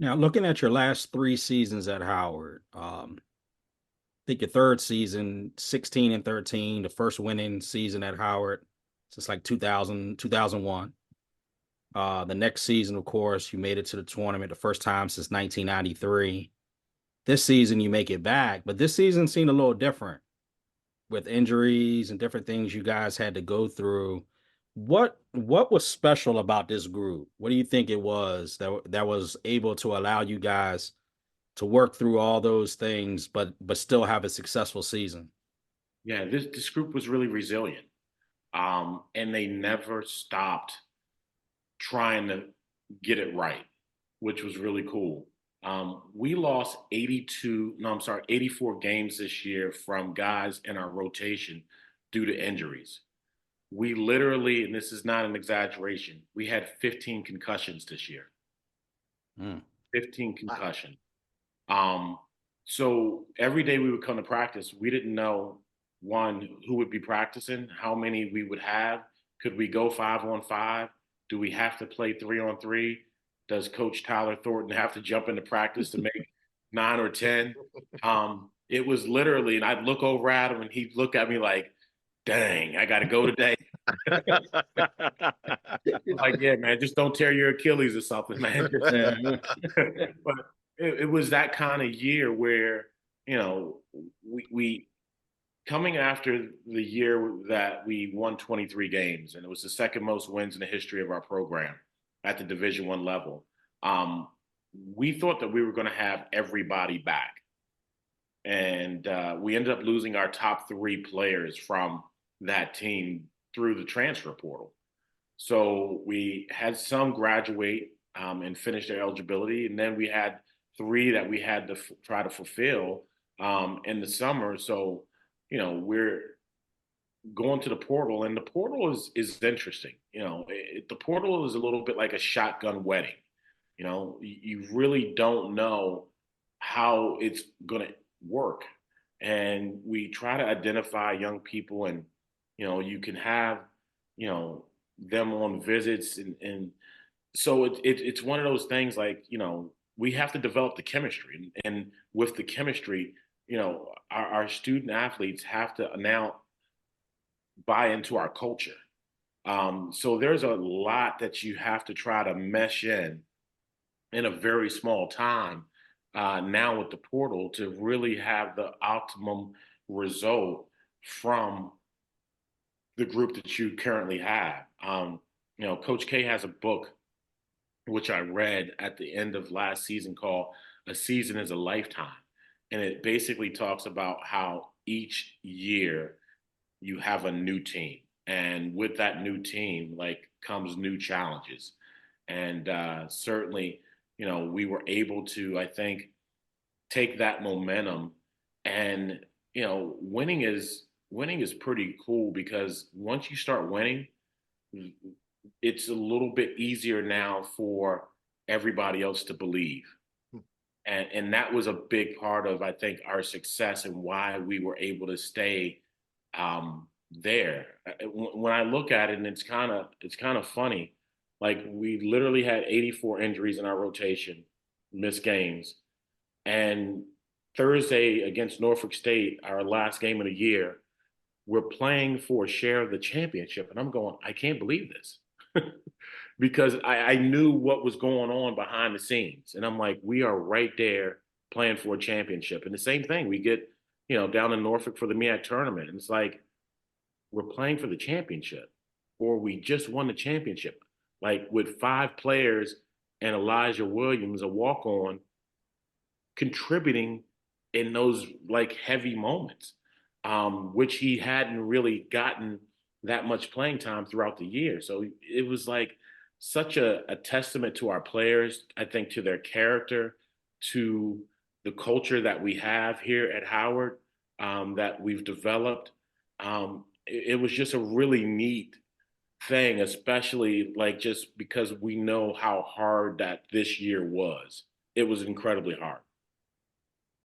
Now, looking at your last three seasons at Howard, I think your third season, 16 and 13, the first winning season at Howard since like 2000, 2001. The next season, of course, you made it to the tournament the first time since 1993. This season, you make it back, but this season seemed a little different with injuries and different things you guys had to go through. What was special about this group? What do you think it was that was able to allow you guys to work through all those things, but still have a successful season? Yeah, this group was really resilient, and they never stopped trying to get it right, which was really cool. We lost 82, no, I'm sorry, 84 games this year from guys in our rotation due to injuries. We literally, and this is not an exaggeration, we had 15 concussions this year. Mm. 15 Wow. concussions. Um, so every day we would come to practice, we didn't know one who would be practicing, how many we would have. Could we go 5-on-5? Do we have to play 3-on-3? Does Coach Tyler Thornton have to jump into practice to make 9 or 10? It was literally, and I'd look over at him and he'd look at me like, dang, I got to go today. Like, yeah, man, just don't tear your Achilles or something, man. But it was that kind of year where, you know, we coming after the year that we won 23 games, and it was the second most wins in the history of our program at the Division I level. Um, we thought that we were going to have everybody back, and we ended up losing our top three players from that team through the transfer portal. So we had some graduate and finish their eligibility, and then we had three that we had to try to fulfill in the summer. So, you know, we're going to the portal, and the portal is interesting. You know, the portal is a little bit like a shotgun wedding. You know, you really don't know how it's going to work, and we try to identify young people, and you know, you can have, you know, them on visits, and so it's one of those things like, you know, we have to develop the chemistry, and with the chemistry, you know, our student athletes have to now buy into our culture. So there's a lot that you have to try to mesh in a very small time now with the portal to really have the optimum result from the group that you currently have. You know, Coach K has a book which I read at the end of last season called "A Season Is a Lifetime," and it basically talks about how each year you have a new team, and with that new team, like comes new challenges, and certainly, you know, we were able to, I think, take that momentum, and you know, winning is pretty cool because once you start winning, it's a little bit easier now for everybody else to believe. And that was a big part of, I think, our success and why we were able to stay there. When I look at it, and it's kind of funny, like we literally had 84 injuries in our rotation, missed games, and Thursday against Norfolk State, our last game of the year, we're playing for a share of the championship, and I'm going, I can't believe this. Because I knew what was going on behind the scenes. And I'm like, we are right there playing for a championship. And the same thing, we get, you know, down in Norfolk for the MEAC tournament. And it's like, we're playing for the championship, or we just won the championship. Like with five players and Elijah Williams, a walk on, contributing in those like heavy moments, which he hadn't really gotten that much playing time throughout the year. So it was like such a testament to our players, I think, to their character, to the culture that we have here at Howard, that we've developed. It was just a really neat thing, especially like just because we know how hard that this year was. It was incredibly hard.